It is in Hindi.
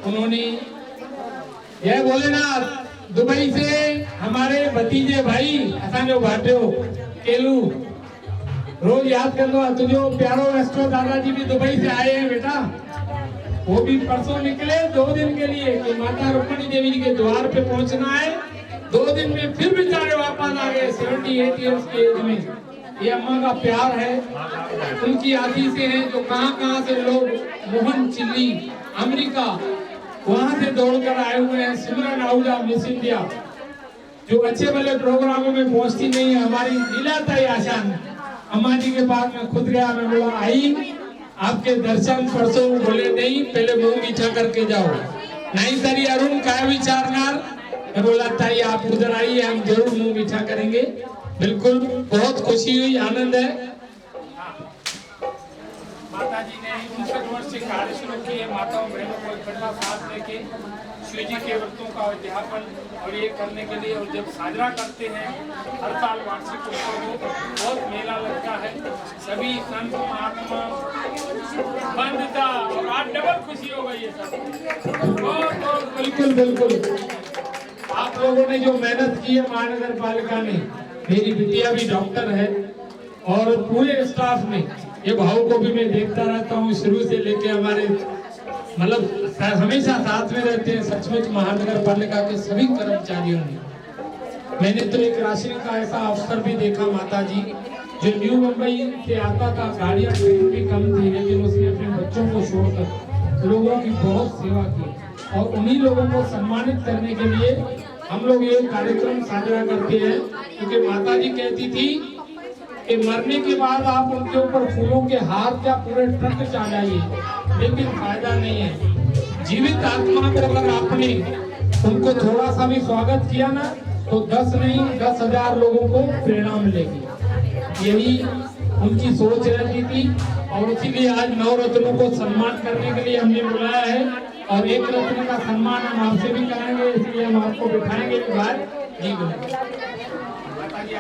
उन्होंने जय भोलेनाथ दुबई से हमारे भतीजे भाई असांजो भाटियो केलू रोज याद कर लो तुझो प्यारो एस्ट्रो दादाजी भी दुबई से आए हैं बेटा। वो भी परसों निकले 2 दिन के लिए कि माता रुक्मिणी देवी जी के द्वार पे पहुंचना है। 2 दिन में फिर बेचारे वापस आ गए 78 इयर्स की एज में। ये अम्मा का प्यार है, उनकी आशीषें हैं जो कहां से लोग मोहन चिल्ली अमेरिका वहां से दौड़कर आए हुए हैं। सिमरन आहूजा मिस इंडिया जो अच्छे भले प्रोग्रामों में पहुंचती नहीं है, हमारी लीलाता ही आसान। अम्मा जी के पास में खुद गया, मैं बोला आई आपके दर्शन परसों, बोले नहीं पहले मुंह मीठा करके जाओ। नहीं तरी अरुण काय विचारनार, मैं बोला ताई आप उधर आइए हम जरूर मुंह मीठा करेंगे। बिल्कुल बहुत खुशी हुई, आनंद है। माता जी ने 59 वर्ष से कार्य शुरू किए, माताओं बहनों को इकट्ठा साथ लेके शिव जी के व्रतों का अध्यापन और ये करने के लिए, और जब साजरा करते हैं हर साल वार्षिक उत्सव को बहुत मेला लगता है। सभी संत महात्मा बंधता और आज डबल खुशी हो गई है सब बहुत बिल्कुल बिल्कुल। आप लोगों ने जो मेहनत की है महानगर पालिका ने, मेरी बिटिया भी डॉक्टर है और पूरे स्टाफ ने, ये भाव को भी मैं देखता रहता हूँ शुरू से लेके हमारे मतलब हमेशा साथ में रहते हैं सचमुच महानगर पालिका के सभी कर्मचारियों ने। मैंने तो एक राशि का ऐसा अवसर भी देखा माता जी जो न्यू मुंबई से आता था, गाड़ियां ट्रेन भी कम थी लेकिन उसने अपने बच्चों को छोड़कर लोगों की बहुत सेवा की। और उन्हीं लोगों को सम्मानित करने के लिए हम लोग ये कार्यक्रम साझा करते हैं, क्योंकि माता जी कहती थी कि मरने के बाद आप उनके ऊपर फूलों के हार क्या पूरे ट्रक चढ़ाइए, लेकिन फायदा नहीं है। जीवित आत्मा को अगर आपने उनको थोड़ा सा भी स्वागत किया ना तो 10 नहीं 10,000 लोगों को प्रेरणा मिलेगी। यही उनकी सोच रहती थी और इसीलिए आज 9 रत्नों को सम्मान करने के लिए हमने बुलाया है। और 1 रत्न का सम्मान हम आपसे भी कराएंगे, इसलिए हम आपको बिठाएंगे बाहर। जी बिल्कुल।